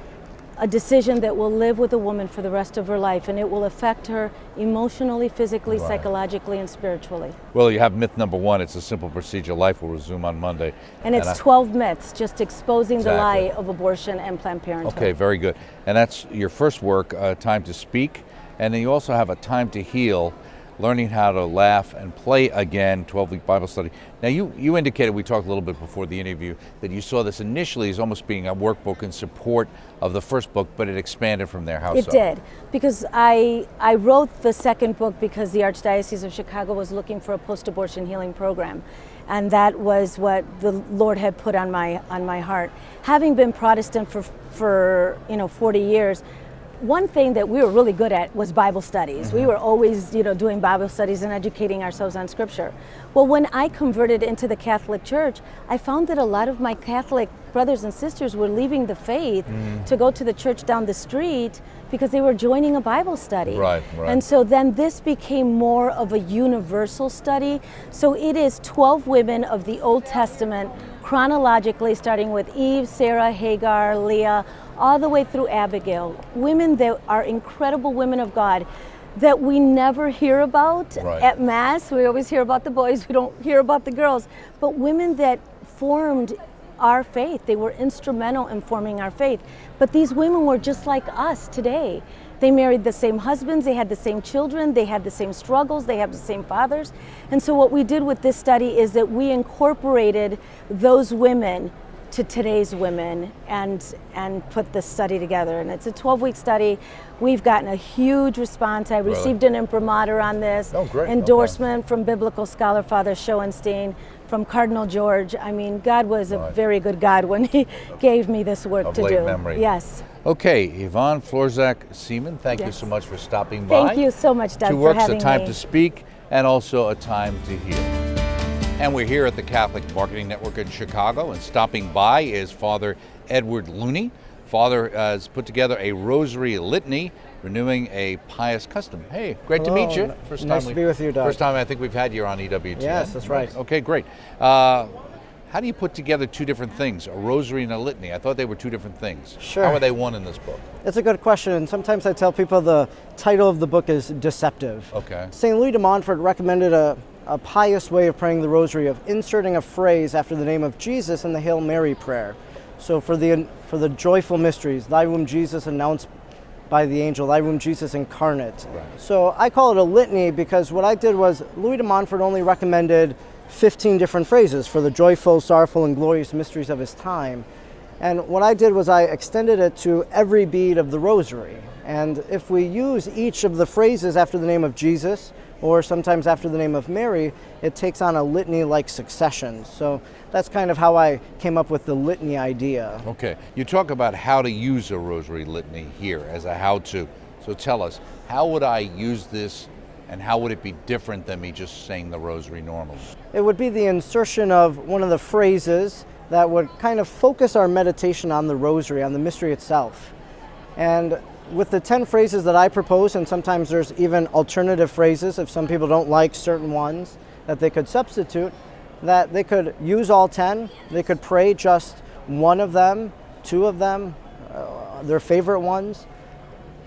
a decision that will live with a woman for the rest of her life, and it will affect her emotionally, physically, psychologically, and spiritually. Well, you have myth number 1, it's a simple procedure, life will resume on Monday. And it's 12 myths, just exposing the lie of abortion and Planned Parenthood. Okay, very good. And that's your first work, Time to Speak, and then you also have a Time to Heal, learning how to laugh and play again, 12-week Bible study. Now you indicated, we talked a little bit before the interview, that you saw this initially as almost being a workbook in support of the first book, but it expanded from there. How so? It did, because I wrote the second book because the Archdiocese of Chicago was looking for a post-abortion healing program. And that was what the Lord had put on my heart. Having been Protestant for 40 years, one thing that we were really good at was Bible studies. We were always, doing Bible studies and educating ourselves on Scripture. Well, when I converted into the Catholic Church, I found that a lot of my Catholic brothers and sisters were leaving the faith to go to the church down the street because they were joining a Bible study. Right. And so then this became more of a universal study. So it is 12 women of the Old Testament, chronologically, starting with Eve, Sarah, Hagar, Leah, all the way through Abigail. Women that are incredible women of God that we never hear about at Mass. We always hear about the boys, we don't hear about the girls. But women that formed our faith. They were instrumental in forming our faith. But these women were just like us today. They married the same husbands, they had the same children, they had the same struggles, they have the same fathers. And so what we did with this study is that we incorporated those women to today's women and put this study together. And it's a 12-week study. We've gotten a huge response. I received an imprimatur on this, endorsement from biblical scholar Father Schoenstein, from Cardinal George. I mean, God was a very good God when he gave me this work to do. Memory. Yes. Okay, Yvonne Florzak-Seaman, thank you so much for stopping by. Thank you so much, Doug, 2 for works, having A Time me. to Speak, and also A Time to Heal. And we're here at the Catholic Marketing Network in Chicago, and stopping by is Father Edward Looney. Father has put together a rosary litany, renewing a pious custom. Hey, great to meet you. Nice to be with you, Doug. First time I think we've had you on EWTN. Yes, that's right. Okay, great. How do you put together 2 different things, a rosary and a litany? I thought they were 2 different things. Sure. How are they one in this book? It's a good question, and sometimes I tell people the title of the book is deceptive. Okay. St. Louis de Montfort recommended a a pious way of praying the rosary, of inserting a phrase after the name of Jesus in the Hail Mary prayer. So for the joyful mysteries, thy womb Jesus announced by the angel, thy womb Jesus incarnate. Right. So I call it a litany because what I did was Louis de Montfort only recommended 15 different phrases for the joyful, sorrowful, and glorious mysteries of his time. And what I did was I extended it to every bead of the rosary. And if we use each of the phrases after the name of Jesus, or sometimes after the name of Mary, it takes on a litany-like succession. So that's kind of how I came up with the litany idea. Okay, you talk about how to use a rosary litany here as a how-to. So tell us, how would I use this and how would it be different than me just saying the rosary normally? It would be the insertion of one of the phrases that would kind of focus our meditation on the rosary, on the mystery itself. And with the 10 phrases that I propose, and sometimes there's even alternative phrases if some people don't like certain ones that they could substitute, that they could use all 10, they could pray just one of them, two of them, their favorite ones.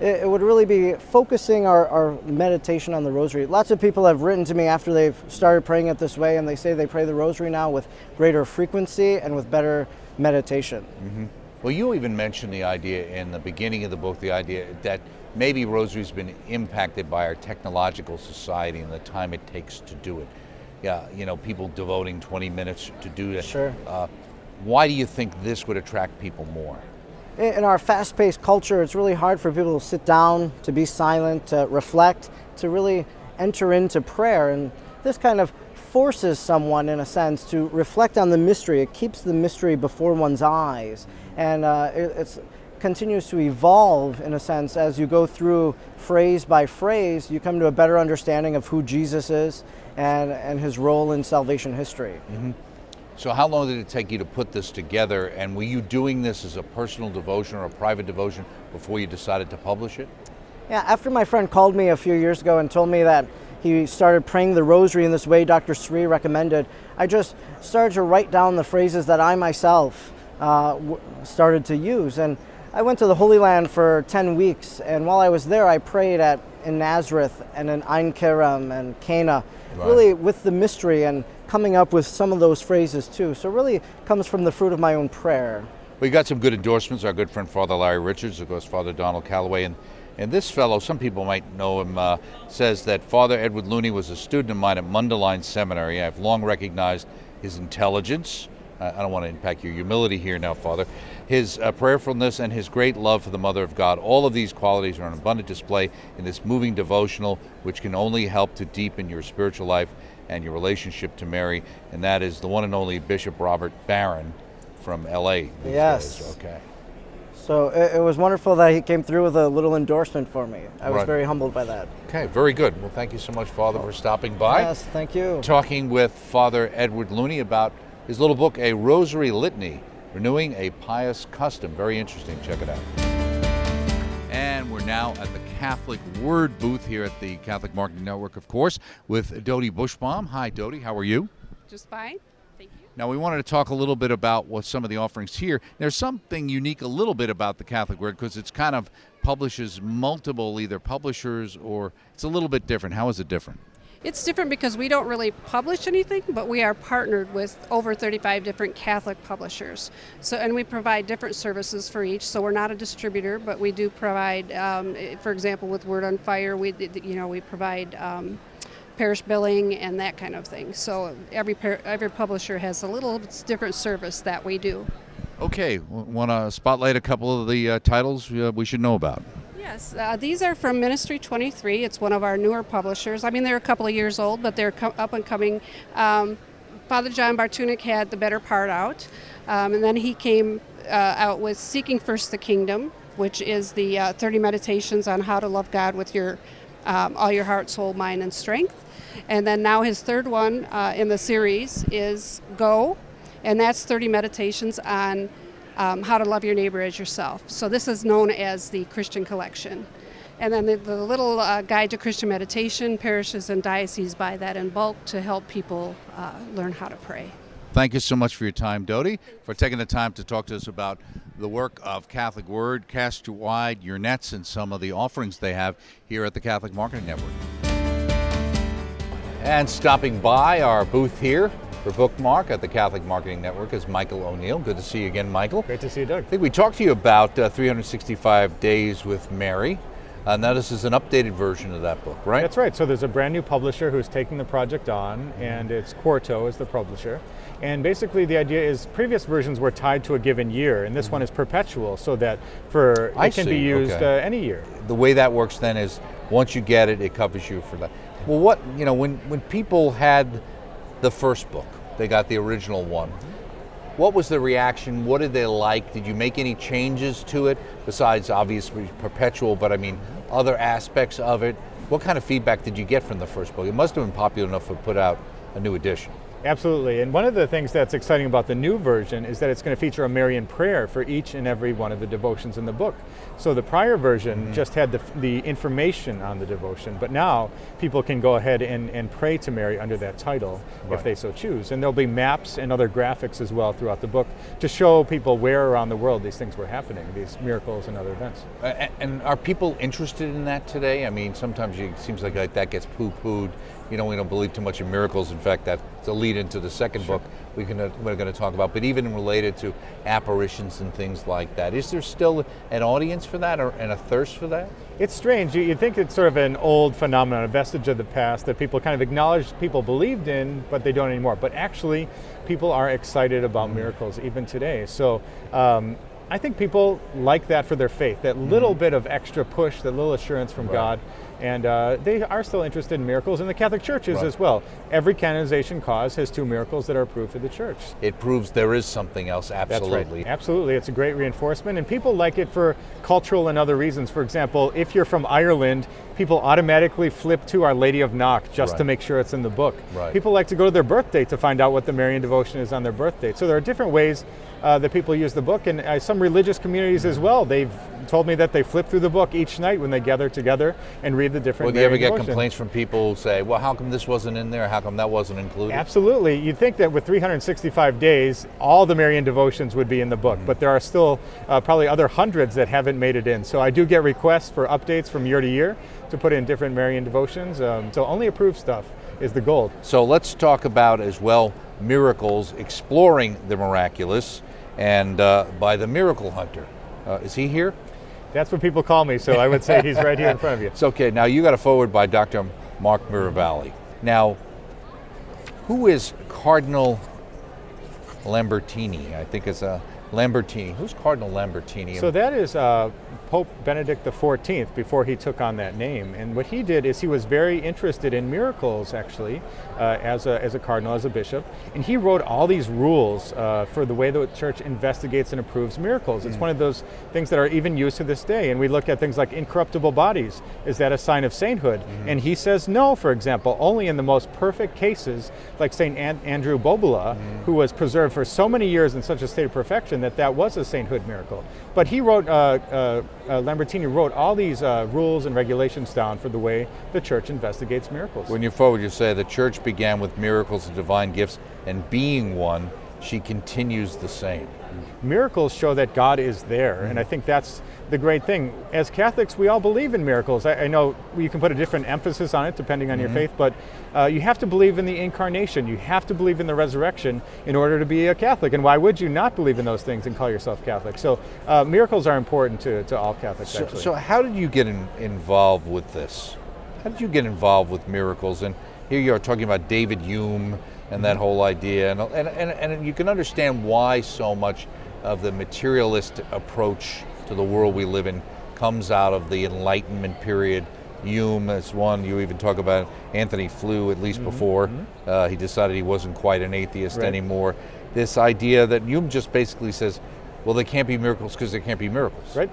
It would really be focusing our meditation on the rosary. Lots of people have written to me after they've started praying it this way, and they say they pray the rosary now with greater frequency and with better meditation. Mm-hmm. Well, you even mentioned the idea in the beginning of the book, the idea that maybe rosary's been impacted by our technological society and the time it takes to do it. Yeah, you know, people devoting 20 minutes to do that. Sure. Why do you think this would attract people more? In our fast-paced culture, it's really hard for people to sit down, to be silent, to reflect, to really enter into prayer. And this kind of forces someone, in a sense, to reflect on the mystery. It keeps the mystery before one's eyes. And it continues to evolve, in a sense, as you go through phrase by phrase. You come to a better understanding of who Jesus is and his role in salvation history. Mm-hmm. So how long did it take you to put this together, and were you doing this as a personal devotion or a private devotion before you decided to publish it? Yeah, after my friend called me a few years ago and told me that he started praying the rosary in this way Dr. Sri recommended, I just started to write down the phrases that I myself started to use. And I went to the Holy Land for 10 weeks, and while I was there, I prayed in Nazareth and in Ein Kerem and Cana, right, really with the mystery and coming up with some of those phrases too. So it really comes from the fruit of my own prayer. We got some good endorsements. Our good friend Father Larry Richards, of course, Father Donald Calloway, and this fellow, some people might know him, says that Father Edward Looney was a student of mine at Mundelein Seminary. I've long recognized his intelligence. I don't want to impact your humility here now, Father. His prayerfulness and his great love for the Mother of God. All of these qualities are on abundant display in this moving devotional, which can only help to deepen your spiritual life and your relationship to Mary, and that is the one and only Bishop Robert Barron from L.A. Yes. Days. Okay. So it was wonderful that he came through with a little endorsement for me. I was very humbled by that. Okay, very good. Well, thank you so much, Father, for stopping by. Yes, thank you. Talking with Father Edward Looney about his little book, A Rosary Litany, Renewing a Pious Custom. Very interesting. Check it out. And we're now at the Catholic Word booth here at the Catholic Marketing Network, of course, with Dodie Bushbaum. Hi, Dodie. How are you? Just fine. Thank you. Now, we wanted to talk a little bit about what some of the offerings here. There's something unique a little bit about the Catholic Word because it's kind of publishes multiple either publishers or it's a little bit different. How is it different? It's different because we don't really publish anything, but we are partnered with over 35 different Catholic publishers. So, and we provide different services for each. So we're not a distributor, but we do provide, for example, with Word on Fire, we provide parish billing and that kind of thing. So every publisher has a little different service that we do. Okay, want to spotlight a couple of the titles we should know about? Yes, these are from Ministry 23. It's one of our newer publishers. I mean, they're a couple of years old, but they're up and coming. Father John Bartunek had The Better Part out, and then he came out with Seeking First the Kingdom, which is the 30 meditations on how to love God with your all your heart, soul, mind, and strength. And then now his third one in the series is Go, and that's 30 meditations on how to love your neighbor as yourself. So this is known as the Christian Collection. And then the little guide to Christian meditation, parishes and dioceses buy that in bulk to help people learn how to pray. Thank you so much for your time, Dodie, for taking the time to talk to us about the work of Catholic Word. Cast wide your nets and some of the offerings they have here at the Catholic Marketing Network. And stopping by our booth here for Bookmark at the Catholic Marketing Network is Michael O'Neill. Good to see you again, Michael. Great to see you, Doug. I think we talked to you about 365 Days with Mary. Now this is an updated version of that book, right? That's right. So there's a brand new publisher who's taking the project on, and it's Pt.2 is the publisher. And basically the idea is previous versions were tied to a given year, and this one is perpetual, so that it can be used any year. The way that works then is once you get it, it covers you for that. Well, when people had the first book, they got the original one, what was the reaction? What did they like? Did you make any changes to it besides obviously perpetual, but I mean other aspects of it? What kind of feedback did you get from the first book? It must have been popular enough to put out a new edition. Absolutely, and one of the things that's exciting about the new version is that it's going to feature a Marian prayer for each and every one of the devotions in the book. So the prior version just had the information on the devotion, but now people can go ahead and pray to Mary under that title if they so choose. And there'll be maps and other graphics as well throughout the book to show people where around the world these things were happening, these miracles and other events. And are people interested in that today? I mean, sometimes it seems like that gets poo-pooed. We don't believe too much in miracles. In fact, that's the lead into the second book we're going to talk about. But even related to apparitions and things like that, is there still an audience for that and a thirst for that? It's strange. You'd think it's sort of an old phenomenon, a vestige of the past that people kind of acknowledged people believed in, but they don't anymore. But actually, people are excited about miracles even today. So I think people like that for their faith, that little bit of extra push, that little assurance from God. And they are still interested in miracles, and the Catholic Church is as well. Every canonization cause has 2 miracles that are approved for the Church. It proves there is something else, absolutely. That's right. Absolutely, it's a great reinforcement, and people like it for cultural and other reasons. For example, if you're from Ireland, people automatically flip to Our Lady of Knock just to make sure it's in the book. People like to go to their birthday to find out what the Marian devotion is on their birthday. So there are different ways that people use the book, and some religious communities as well. They've told me that they flip through the book each night when they gather together and read the different Marian devotions. Do you ever get devotions. complaints from people who say, well, how come this wasn't in there? How come that wasn't included? Absolutely. You'd think that with 365 days, all the Marian devotions would be in the book, but there are still probably other hundreds that haven't made it in. So I do get requests for updates from year to year to put in different Marian devotions. So only approved stuff is the goal. So let's talk about as well miracles, exploring the miraculous, and by the Miracle Hunter. Is he here? That's what people call me, so I would say he's right here in front of you. It's okay. Now you got a forward by Dr. Mark Miravalli. Now, who is Cardinal Lambertini? I think it's a Lambertini. Who's Cardinal Lambertini? So that is Pope Benedict XIV before he took on that name. And what he did is he was very interested in miracles, actually, as a cardinal, as a bishop. And he wrote all these rules for the way the Church investigates and approves miracles. It's one of those things that are even used to this day. And we look at things like incorruptible bodies. Is that a sign of sainthood? And he says no, for example, only in the most perfect cases, like St. Andrew Bobola, who was preserved for so many years in such a state of perfection that was a sainthood miracle. But he wrote, Lambertini wrote all these rules and regulations down for the way the Church investigates miracles. When you're forward, you say the Church began with miracles and divine gifts, and being one, she continues the same. Miracles show that God is there, and I think that's the great thing. As Catholics, we all believe in miracles. I know you can put a different emphasis on it depending on your faith, but you have to believe in the incarnation. You have to believe in the resurrection in order to be a Catholic. And why would you not believe in those things and call yourself Catholic? So miracles are important to all Catholics, actually. So how did you get involved with this? How did you get involved with miracles? And here you are talking about David Hume and that whole idea. And you can understand why so much of the materialist approach to the world we live in comes out of the Enlightenment period. Hume is one. You even talk about Anthony Flew, at least before. He decided he wasn't quite an atheist anymore. This idea that Hume just basically says, well, there can't be miracles because there can't be miracles. Right.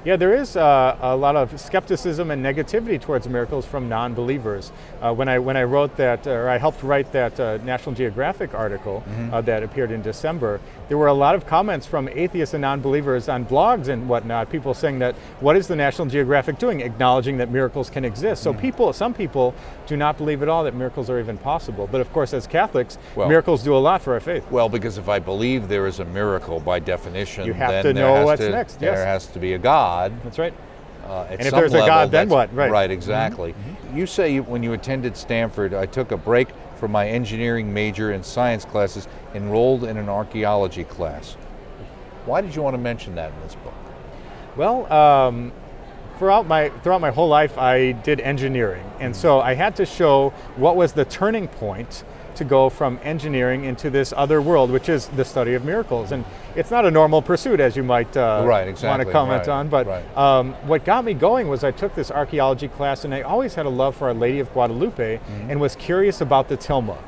Yeah, there is a lot of skepticism and negativity towards miracles from non-believers. When I wrote that, or I helped write that National Geographic article that appeared in December, there were a lot of comments from atheists and non-believers on blogs and whatnot, people saying that, what is the National Geographic doing? Acknowledging that miracles can exist. So some people do not believe at all that miracles are even possible. But of course, as Catholics, miracles do a lot for our faith. Well, because if I believe there is a miracle, by definition, you have to know what's next. There has to be a God. That's right. And if there's a God, then what? Right, exactly. you say when you attended Stanford, I took a break from my engineering major and science classes, enrolled in an archaeology class. Why did you want to mention that in this book? Well, throughout my whole life, I did engineering, and so I had to show what was the turning point to go from engineering into this other world, which is the study of miracles. And it's not a normal pursuit, as you might want to comment on, but what got me going was I took this archaeology class, and I always had a love for Our Lady of Guadalupe and was curious about the tilma.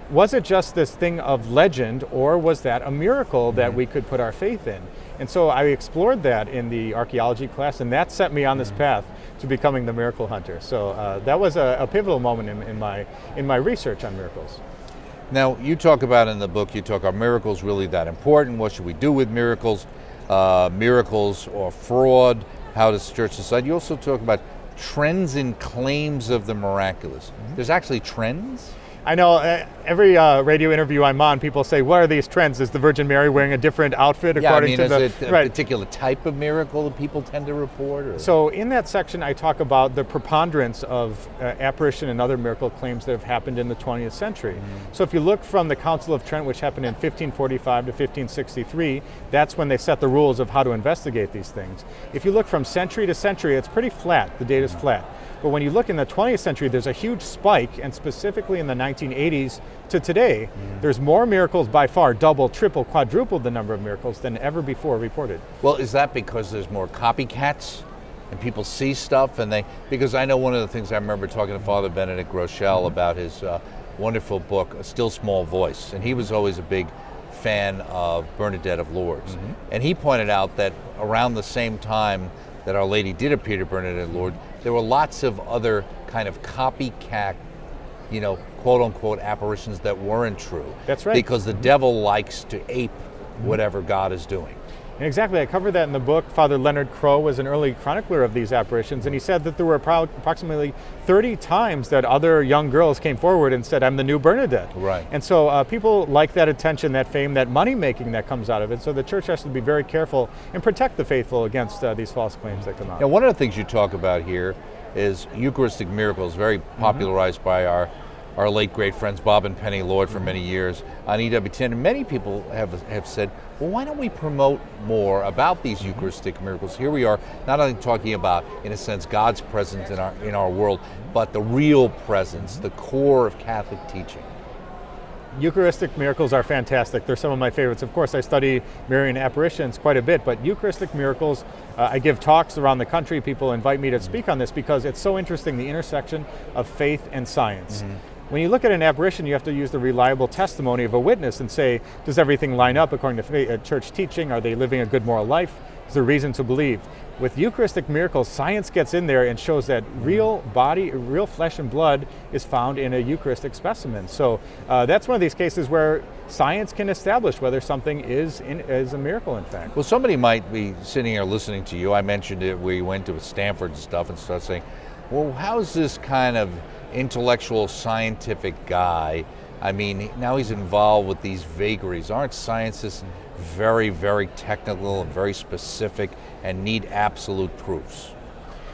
Was it just this thing of legend, or was that a miracle that we could put our faith in? And so I explored that in the archaeology class, and that set me on this path to becoming the miracle hunter. So that was a pivotal moment in my research on miracles. Now, you talk about in the book, are miracles really that important? What should we do with miracles? Miracles or fraud? How does the church decide? You also talk about trends in claims of the miraculous. There's actually trends? I know every radio interview I'm on, people say, what are these trends? Is the Virgin Mary wearing a different outfit according to the... Is it a particular type of miracle that people tend to report? Or? So in that section, I talk about the preponderance of apparition and other miracle claims that have happened in the 20th century. So if you look from the Council of Trent, which happened in 1545 to 1563, that's when they set the rules of how to investigate these things. If you look from century to century, it's pretty flat. The data's flat. But when you look in the 20th century, there's a huge spike, and specifically in the 1980s to today, there's more miracles by far, double, triple, quadruple the number of miracles than ever before reported. Well, is that because there's more copycats and people see stuff because I know one of the things I remember talking to Father Benedict Rochelle about his wonderful book, A Still Small Voice, and he was always a big fan of Bernadette of Lourdes. And he pointed out that around the same time that Our Lady did appear to Bernadette of Lourdes, there were lots of other kind of copycat, quote unquote apparitions that weren't true. That's right. Because the devil likes to ape whatever God is doing. And exactly, I covered that in the book. Father Leonard Crowe was an early chronicler of these apparitions, and he said that there were approximately 30 times that other young girls came forward and said, I'm the new Bernadette. Right. And so people like that attention, that fame, that money-making that comes out of it. So the church has to be very careful and protect the faithful against these false claims that come out. Now, one of the things you talk about here is Eucharistic miracles, very popularized by our late great friends Bob and Penny Lord for many years on EWTN. And many people have said, well, why don't we promote more about these Eucharistic miracles? Here we are, not only talking about, in a sense, God's presence in our world, but the real presence, the core of Catholic teaching. Eucharistic miracles are fantastic. They're some of my favorites. Of course, I study Marian apparitions quite a bit, but Eucharistic miracles, I give talks around the country. People invite me to speak on this because it's so interesting, the intersection of faith and science. When you look at an apparition, you have to use the reliable testimony of a witness and say, does everything line up according to church teaching? Are they living a good moral life? Is there reason to believe? With Eucharistic miracles, science gets in there and shows that real body, real flesh and blood is found in a Eucharistic specimen. So that's one of these cases where science can establish whether something is a miracle, in fact. Well, somebody might be sitting here listening to you. I mentioned it, we went to Stanford and stuff and start saying, well, how's this kind of intellectual scientific guy, I mean, now he's involved with these vagaries. Aren't scientists very, very technical and very specific and need absolute proofs?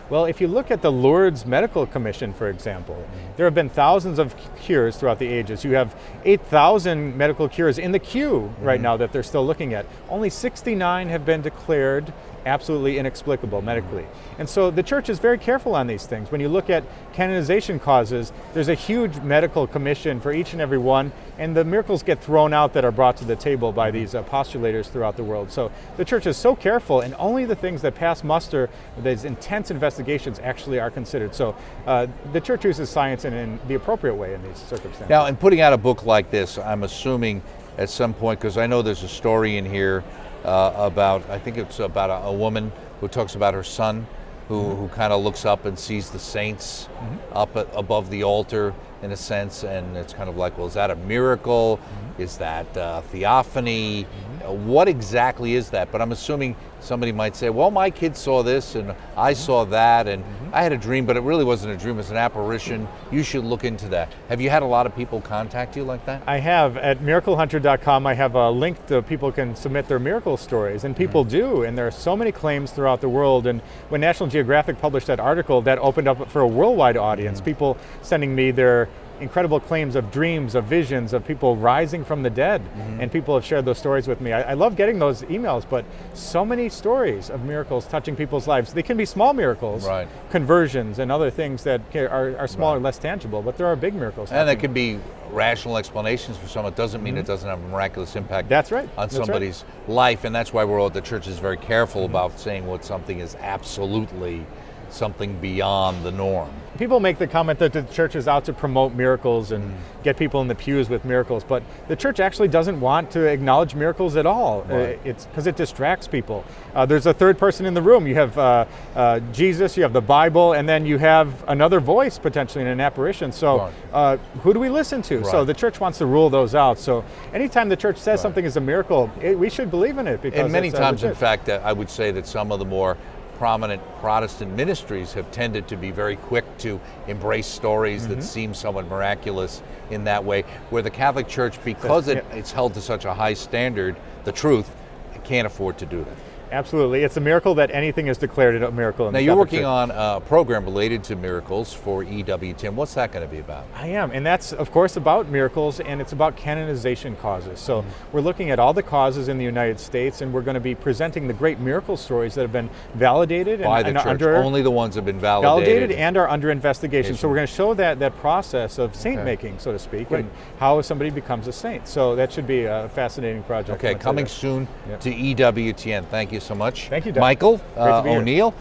Well, if you look at the Lourdes Medical Commission, for example, there have been thousands of cures throughout the ages. You have 8,000 medical cures in the queue right now that they're still looking at. Only 69 have been declared absolutely inexplicable medically. And so the church is very careful on these things. When you look at canonization causes, there's a huge medical commission for each and every one, and the miracles get thrown out that are brought to the table by these postulators throughout the world. So the church is so careful, and only the things that pass muster, these intense investigations, actually are considered. So the church uses science in the appropriate way in these circumstances. Now, in putting out a book like this, I'm assuming at some point, because I know there's a story in here about, I think it's about a woman who talks about her son who kind of looks up and sees the saints up above the altar. in a sense, and it's kind of like, well, is that a miracle? Is that theophany? What exactly is that? But I'm assuming somebody might say, well, my kid saw this and I saw that and I had a dream, but it really wasn't a dream, it was an apparition. You should look into that. Have you had a lot of people contact you like that? I have. At miraclehunter.com, I have a link to people can submit their miracle stories, and people do, and there are so many claims throughout the world. And when National Geographic published that article, that opened up for a worldwide audience, people sending me their incredible claims of dreams, of visions, of people rising from the dead, and people have shared those stories with me. I love getting those emails, but so many stories of miracles touching people's lives. They can be small miracles, conversions and other things that are smaller, less tangible, but there are big miracles. And there can be rational explanations for some. It doesn't mean it doesn't have a miraculous impact on somebody's life, and that's why the church is very careful about saying what something is absolutely something beyond the norm. People make the comment that the church is out to promote miracles and get people in the pews with miracles, but the church actually doesn't want to acknowledge miracles at all. It's because it distracts people. There's a third person in the room. You have Jesus, you have the Bible, and then you have another voice potentially in an apparition. So who do we listen to? So the church wants to rule those out. So anytime the church says something is a miracle, we should believe in it. Because and many times, in fact, I would say that some of the more prominent Protestant ministries have tended to be very quick to embrace stories that seem somewhat miraculous in that way, where the Catholic Church, because it's held to such a high standard, the truth, can't afford to do that. Absolutely. It's a miracle that anything is declared a miracle in the Now, you're Catholic working Church. on a program related to miracles for EWTN. What's that going to be about? I am, and that's, of course, about miracles, and it's about canonization causes. So we're looking at all the causes in the United States, and we're going to be presenting the great miracle stories that have been validated By the church. Only the ones that have been validated. And are under investigation. So we're going to show that process of saint-making, so to speak, and how somebody becomes a saint. So that should be a fascinating project. Okay, coming soon to EWTN. Thank you so much. Thank you, Doug. Michael Great to be here. O'Neill.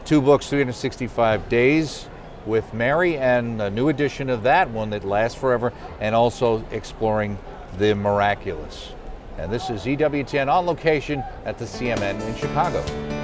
2 books, 365 Days with Mary, and a new edition of that, one that lasts forever, and also exploring the miraculous. And this is EWTN on location at the CMN in Chicago.